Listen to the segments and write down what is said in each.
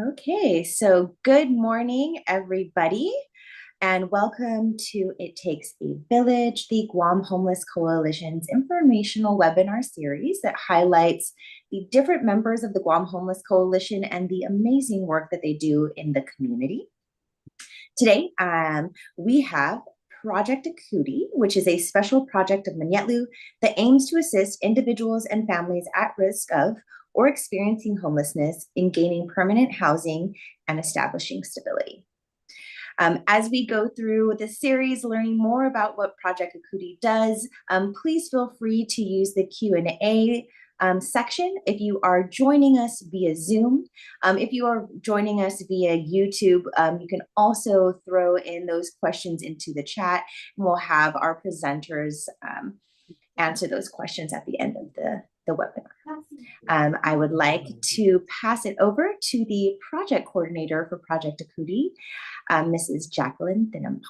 Okay, so good morning, everybody, and welcome to It Takes a Village, the Guam Homeless Coalition's informational webinar series that highlights the different members of the Guam Homeless Coalition and the amazing work that they do in the community. Today, we have Project Akudi, which is a special project of Manyetlu that aims to assist individuals and families at risk of or experiencing homelessness in gaining permanent housing and establishing stability. As we go through the series, learning more about what Project Akudi does, please feel free to use the Q&A section if you are joining us via Zoom. If you are joining us via YouTube, you can also throw in those questions into the chat, and we'll have our presenters answer those questions at the end of the webinar. I would like to pass it over to the project coordinator for Project Akudi, Mrs. Jacqueline Thinampong.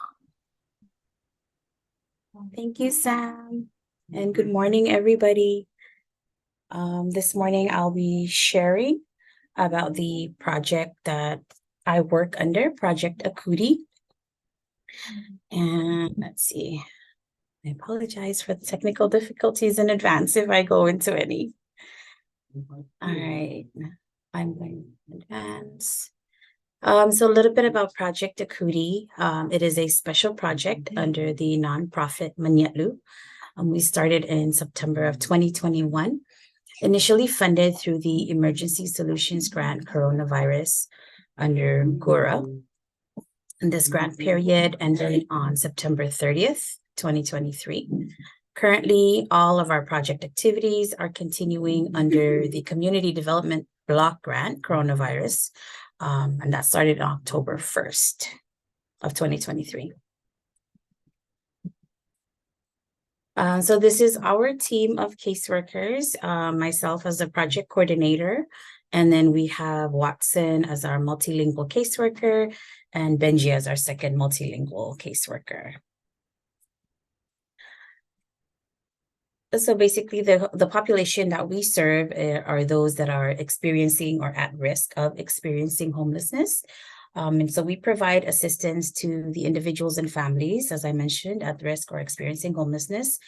Thank you, Sam. And good morning, everybody. This morning, I'll be sharing about the project that I work under, Project Akudi. And let's see. I apologize for the technical difficulties in advance if I go into any. All right, I'm going to advance. So a little bit about Project Akudi. It is a special project under the nonprofit Manyetlu. We started in September of 2021, initially funded through the Emergency Solutions Grant Coronavirus under GURA. And this grant period ended on September 30th, 2023. Currently, all of our project activities are continuing under the Community Development Block Grant Coronavirus, and that started on October 1st of 2023. So this is our team of caseworkers, myself as a project coordinator, and then we have Watson as our multilingual caseworker and Benji as our second multilingual caseworker. So basically, the population that we serve are those that are experiencing or at risk of experiencing homelessness. And so we provide assistance to the individuals and families, as I mentioned, at risk or experiencing homelessness.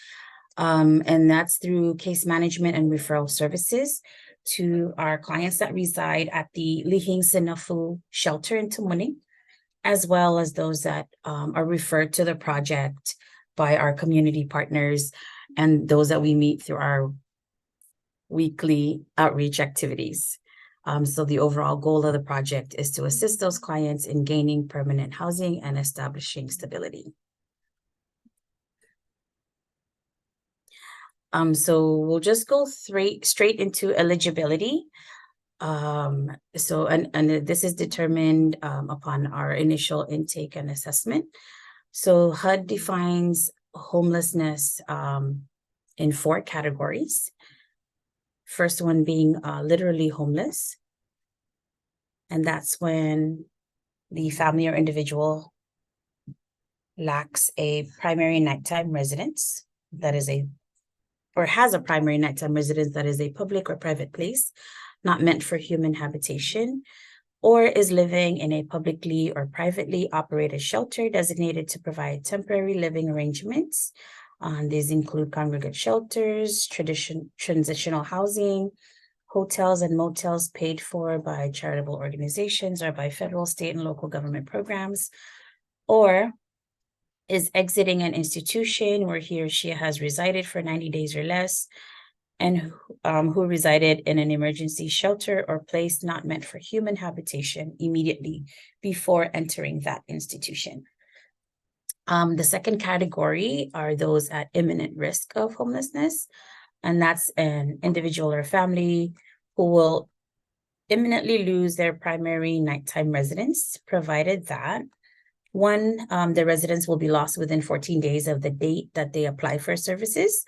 And that's through case management and referral services to our clients that reside at the Lihing Sinafu shelter in Tumuning, as well as those that are referred to the project by our community partners and those that we meet through our weekly outreach activities. So the overall goal of the project is to assist those clients in gaining permanent housing and establishing stability. So we'll just go straight into eligibility. And this is determined upon our initial intake and assessment. So HUD defines homelessness in 4 categories. First one being literally homeless. And that's when the family or individual lacks a primary nighttime residence that is has a primary nighttime residence that is a public or private place, not meant for human habitation, or is living in a publicly or privately operated shelter designated to provide temporary living arrangements. These include congregate shelters, transitional housing, hotels and motels paid for by charitable organizations or by federal, state, and local government programs, or is exiting an institution where he or she has resided for 90 days or less, and who resided in an emergency shelter or place not meant for human habitation immediately before entering that institution. The second category are those at imminent risk of homelessness, and that's an individual or family who will imminently lose their primary nighttime residence, provided that one, the residence will be lost within 14 days of the date that they apply for services.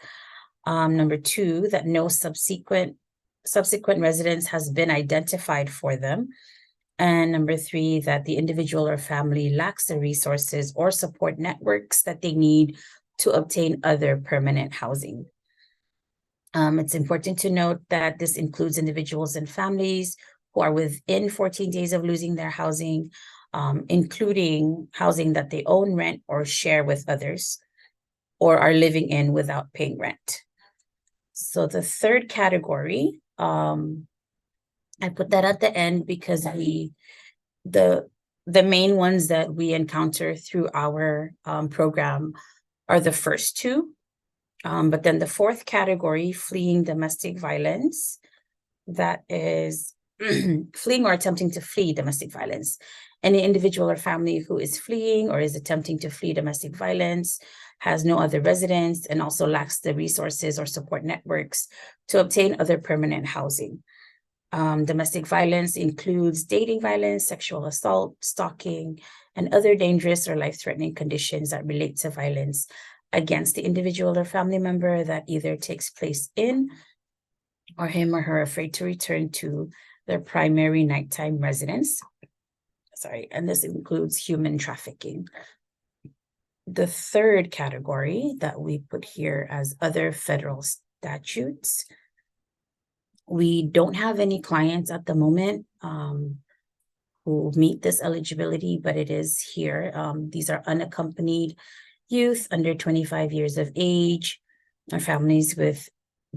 Number 2, that no subsequent residence has been identified for them. And number 3, that the individual or family lacks the resources or support networks that they need to obtain other permanent housing. It's important to note that this includes individuals and families who are within 14 days of losing their housing, including housing that they own, rent, or share with others, or are living in without paying rent. So the third category, I put that at the end because the main ones that we encounter through our program are the first two. But then the fourth category, fleeing domestic violence, that is fleeing or attempting to flee domestic violence. Any individual or family who is fleeing or is attempting to flee domestic violence, has no other residence, and also lacks the resources or support networks to obtain other permanent housing. Domestic violence includes dating violence, sexual assault, stalking, and other dangerous or life-threatening conditions that relate to violence against the individual or family member that either takes place in or him or her afraid to return to their primary nighttime residence. And this includes human trafficking. The third category that we put here as other federal statutes, we don't have any clients at the moment who meet this eligibility, but it is here. These are unaccompanied youth under 25 years of age, or families with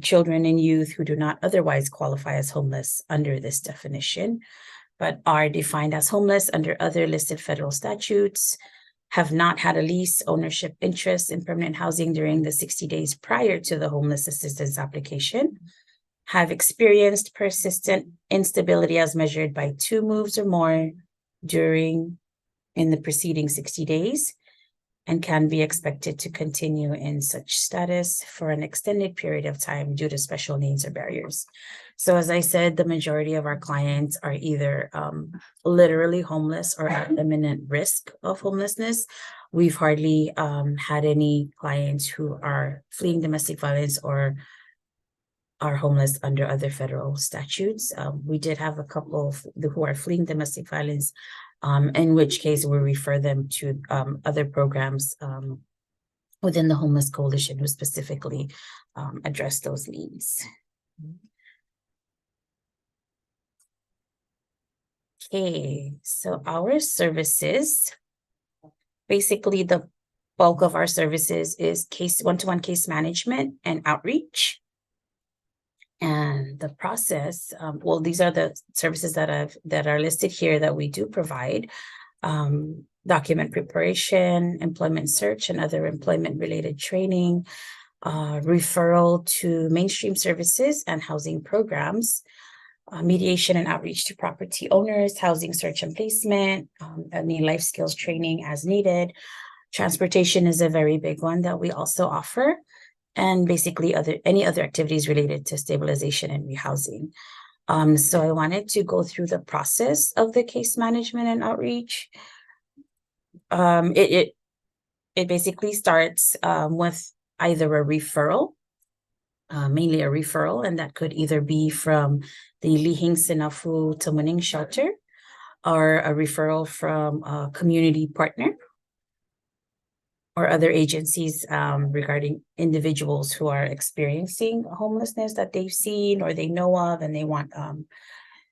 children and youth who do not otherwise qualify as homeless under this definition, but are defined as homeless under other listed federal statutes, have not had a lease, ownership, interest in permanent housing during the 60 days prior to the homeless assistance application, have experienced persistent instability as measured by 2 moves or more in the preceding 60 days, and can be expected to continue in such status for an extended period of time due to special needs or barriers. So as I said, the majority of our clients are either literally homeless or at imminent risk of homelessness. We've hardly had any clients who are fleeing domestic violence or are homeless under other federal statutes. We did have a couple who are fleeing domestic violence, in which case we refer them to other programs within the Homeless Coalition who specifically address those needs. Okay, so our services, basically the bulk of our services is one-to-one case management and outreach. And the process, well, these are the services that are listed here that we do provide: document preparation, employment search, and other employment-related training, referral to mainstream services and housing programs, mediation and outreach to property owners, housing search and placement, any life skills training as needed. Transportation is a very big one that we also offer, and basically any other activities related to stabilization and rehousing. So I wanted to go through the process of the case management and outreach. It basically starts with either a referral, mainly a referral, and that could either be from the Lihing Sinafu Tumuning shelter or a referral from a community partner or other agencies regarding individuals who are experiencing homelessness that they've seen or they know of, and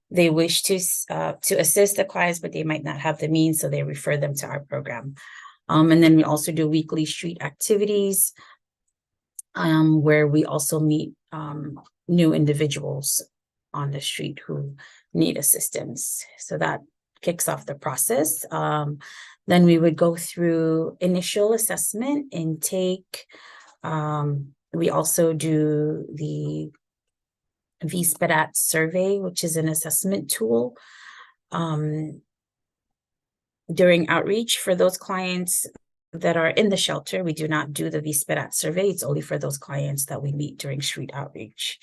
they wish to assist the clients, but they might not have the means, so they refer them to our program. And then we also do weekly street activities where we also meet new individuals on the street who need assistance. So that kicks off the process. Then we would go through initial assessment, intake. We also do the VSPEDAT survey, which is an assessment tool. During outreach for those clients that are in the shelter, we do not do the VSPEDAT survey. It's only for those clients that we meet during street outreach.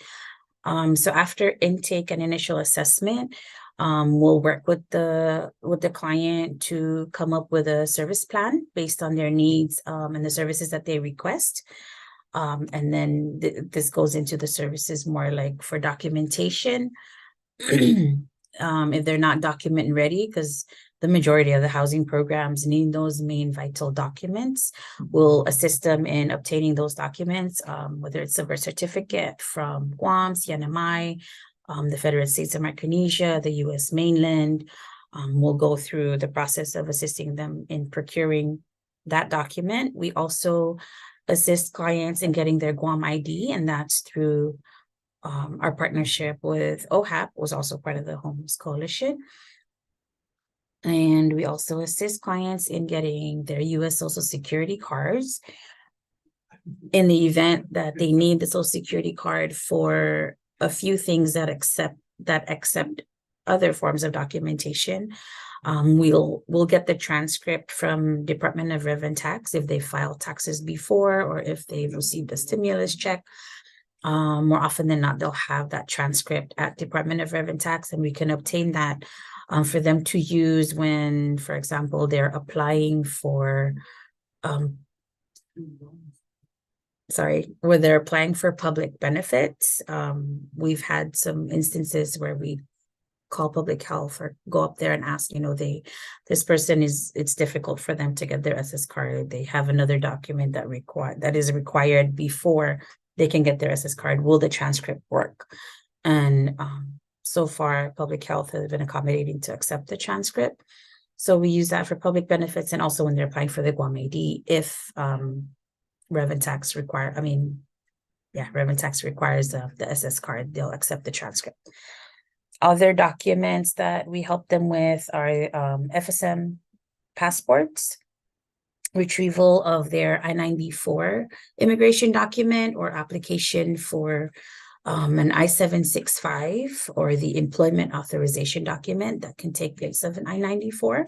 So after intake and initial assessment, we'll work with the client to come up with a service plan based on their needs and the services that they request. And then this goes into the services more like for documentation. If they're not document ready, because the majority of the housing programs need those main vital documents, we'll assist them in obtaining those documents, whether it's a birth certificate from Guam, CNMI, the Federal States of Micronesia, the U.S. mainland. We'll go through the process of assisting them in procuring that document. We also assist clients in getting their Guam ID, and that's through our partnership with OHAP, was also part of the Homeless Coalition. And we also assist clients in getting their U.S. Social Security cards in the event that they need the Social Security card for a few things that accept other forms of documentation. We'll get the transcript from Department of Rev and Tax if they filed taxes before or if they've received a stimulus check. More often than not, they'll have that transcript at Department of Rev and Tax, and we can obtain that for them to use when, for example, they're applying for where they're applying for public benefits. We've had some instances where we call public health or go up there and ask, this person it's difficult for them to get their SS card. They have another document that is required before they can get their SS card. Will the transcript work? And so far, public health has been accommodating to accept the transcript. So we use that for public benefits and also when they're applying for the Guam ID, if Rev and Tax requires the SS card, they'll accept the transcript. Other documents that we help them with are FSM passports, retrieval of their I-94 immigration document or application for an I-765 or the employment authorization document that can take place of an I-94.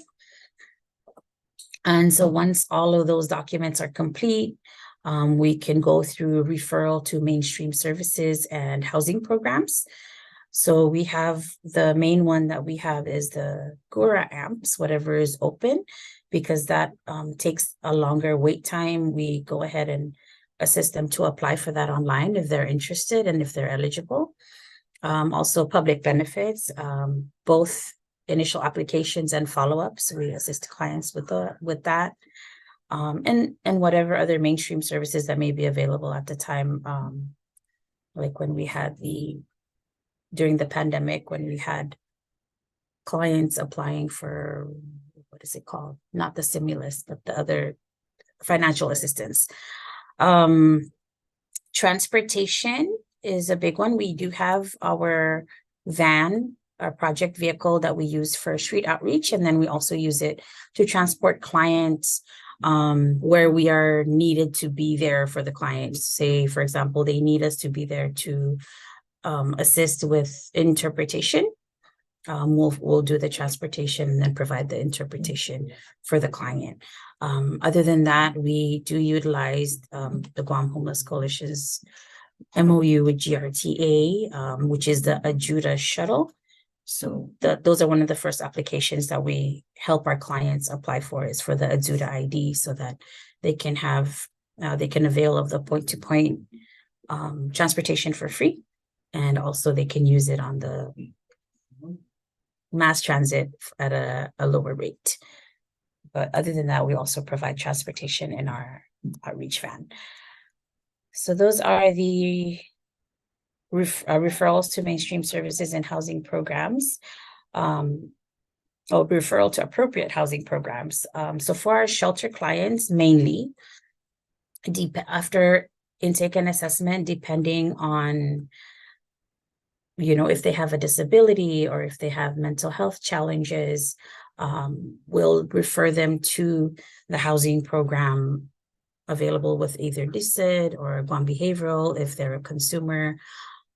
And so once all of those documents are complete, we can go through referral to mainstream services and housing programs. So we have the main one that we have is the GURA AMPS, whatever is open, because that takes a longer wait time. We go ahead and assist them to apply for that online if they're interested and if they're eligible. Also public benefits, both initial applications and follow-ups. We assist clients with that. And whatever other mainstream services that may be available at the time, like when we had during the pandemic, when we had clients applying for, what is it called? Not the stimulus, but the other financial assistance. Transportation is a big one. We do have our van, our project vehicle that we use for street outreach, and then we also use it to transport clients where we are needed to be there for the clients. Say, for example, they need us to be there to assist with interpretation. We'll do the transportation and then provide the interpretation for the client. Other than that, we do utilize the Guam Homeless Coalition's MOU with GRTA, which is the Ajuda shuttle. So those are one of the first applications that we help our clients apply for, is for the Ajuda ID, so that they can avail of the point-to-point transportation for free. And also they can use it on the mass transit at a lower rate. But other than that, we also provide transportation in our outreach van. So those are the referrals to mainstream services and housing programs, or referral to appropriate housing programs. So for our shelter clients, mainly, after intake and assessment, depending on if they have a disability or if they have mental health challenges, we'll refer them to the housing program available with either DSID or Guam Behavioral if they're a consumer.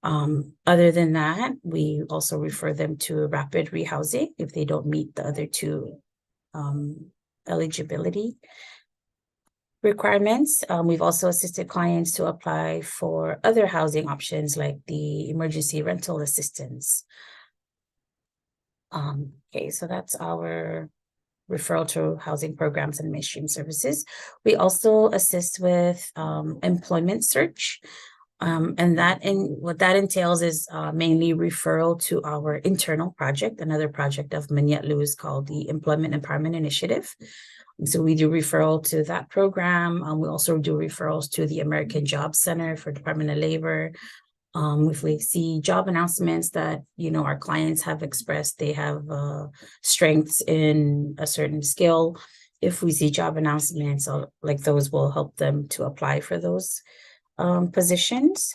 Other than that, we also refer them to rapid rehousing if they don't meet the other two eligibility requirements. We've also assisted clients to apply for other housing options like the emergency rental assistance. Okay, so that's our referral to housing programs and mainstream services. We also assist with employment search. And what that entails is mainly referral to our internal project. Another project of Manyetlu is called the Employment Empowerment Initiative. So we do referral to that program. We also do referrals to the American Job Center for Department of Labor, If we see job announcements that, our clients have expressed they have strengths in a certain skill, if we see job announcements like those, will help them to apply for those positions.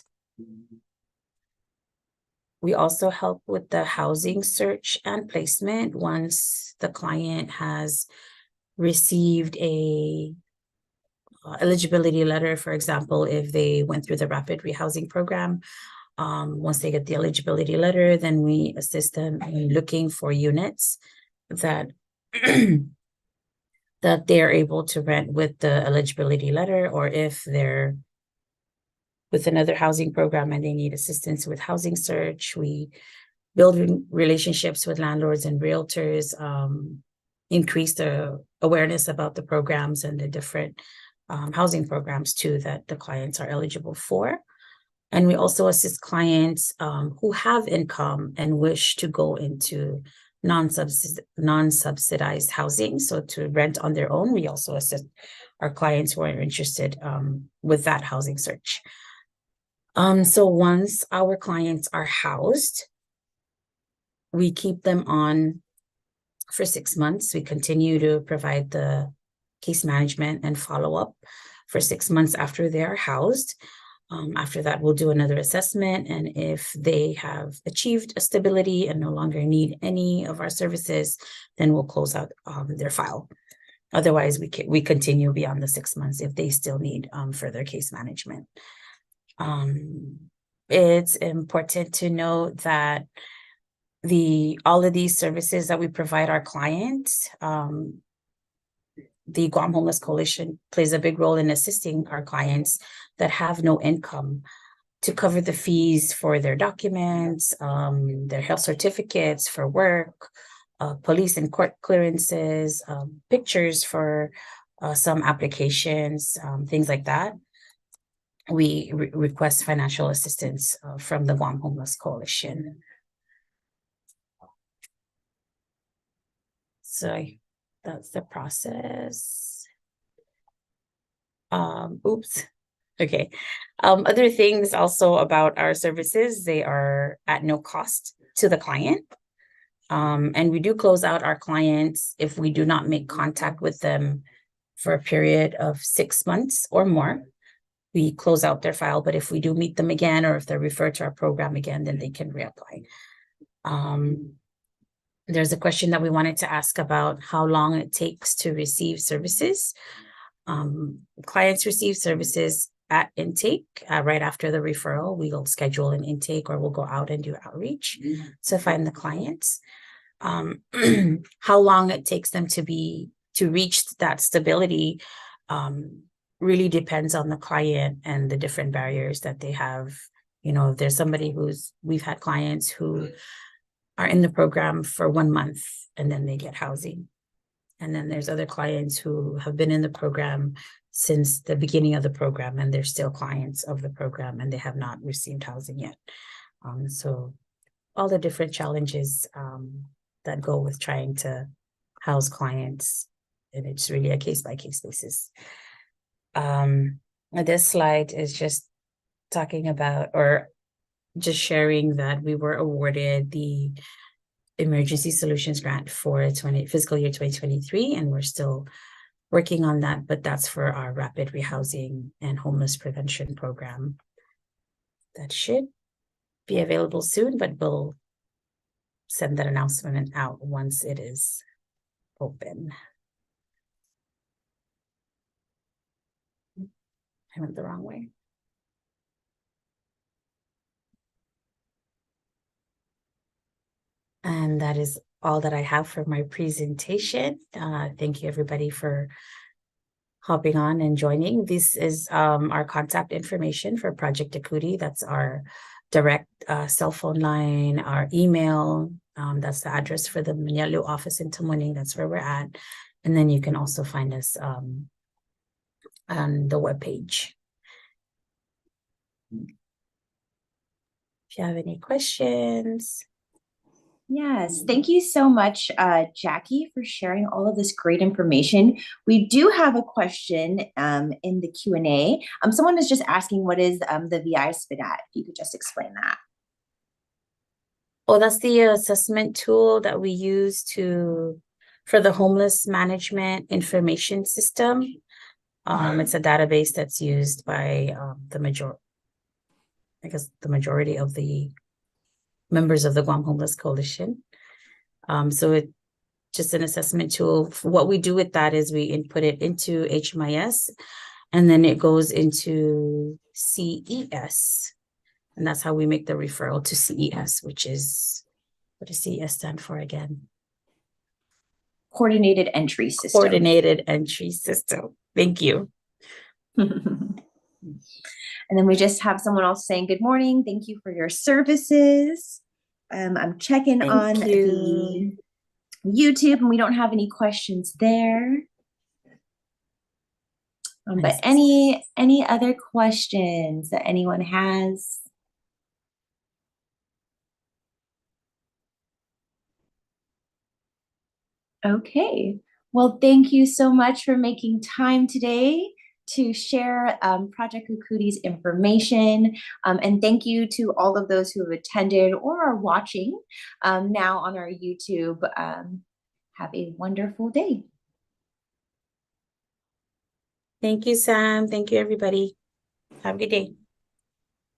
We also help with the housing search and placement once the client has received a eligibility letter. For example, if they went through the rapid rehousing program, once they get the eligibility letter, then we assist them in looking for units that that they're able to rent with the eligibility letter, or if they're with another housing program and they need assistance with housing search, we build relationships with landlords and realtors, increase the awareness about the programs and the different housing programs too that the clients are eligible for. And we also assist clients who have income and wish to go into non-subsidized housing, so to rent on their own. We also assist our clients who are interested with that housing search. So once our clients are housed, we keep them on for 6 months. We continue to provide the case management and follow-up for 6 months after they are housed. After that, we'll do another assessment, and if they have achieved a stability and no longer need any of our services, then we'll close out their file. Otherwise, we continue beyond the 6 months if they still need further case management. It's important to note that all of these services that we provide our clients, the Guam Homeless Coalition plays a big role in assisting our clients that have no income to cover the fees for their documents, their health certificates for work, police and court clearances, pictures for some applications, things like that. We request financial assistance from the Guam Homeless Coalition. So that's the process. Oops. Okay. Other things also about our services, they are at no cost to the client. And we do close out our clients if we do not make contact with them for a period of 6 months or more. We close out their file, but if we do meet them again, or if they're referred to our program again, then they can reapply. There's a question that we wanted to ask about how long it takes to receive services. Clients receive services at intake. Right after the referral, we'll schedule an intake, or we'll go out and do outreach to find the clients. How long it takes them to reach that stability really depends on the client and the different barriers that they have. If there's somebody we've had clients who are in the program for 1 month and then they get housing. And then there's other clients who have been in the program since the beginning of the program, and they're still clients of the program and they have not received housing yet. So all the different challenges that go with trying to house clients, and it's really a case-by-case basis. This slide is just talking about, or just sharing that we were awarded the Emergency Solutions Grant for fiscal year 2023, and we're still working on that, but that's for our rapid rehousing and homeless prevention program. That should be available soon, but we'll send that announcement out once it is open. I went the wrong way. And that is all that I have for my presentation. Thank you, everybody, for hopping on and joining. This is our contact information for Project Akudi. That's our direct cell phone line, our email. That's the address for the Manyalu office in Tamuning. That's where we're at. And then you can also find us on the webpage. If you have any questions. Yes, thank you so much, Jackie, for sharing all of this great information. We do have a question in the Q&A. Someone is just asking, what is the VI SPIDAT? If you could just explain that. Oh, that's the assessment tool that we use for the homeless management information system. It's a database that's used by the majority of the members of the Guam Homeless Coalition. So it's just an assessment tool. What we do with that is we input it into HMIS, and then it goes into CES. And that's how we make the referral to CES, which is, what does CES stand for again? Coordinated Entry System. Coordinated Entry System. Thank you. And then we just have someone else saying, good morning. Thank you for your services. I'm checking on the YouTube and we don't have any questions there. But any other questions that anyone has? Okay. Well, thank you so much for making time today to share Project Akudi's information. And thank you to all of those who have attended or are watching now on our YouTube. Have a wonderful day. Thank you, Sam. Thank you, everybody. Have a good day.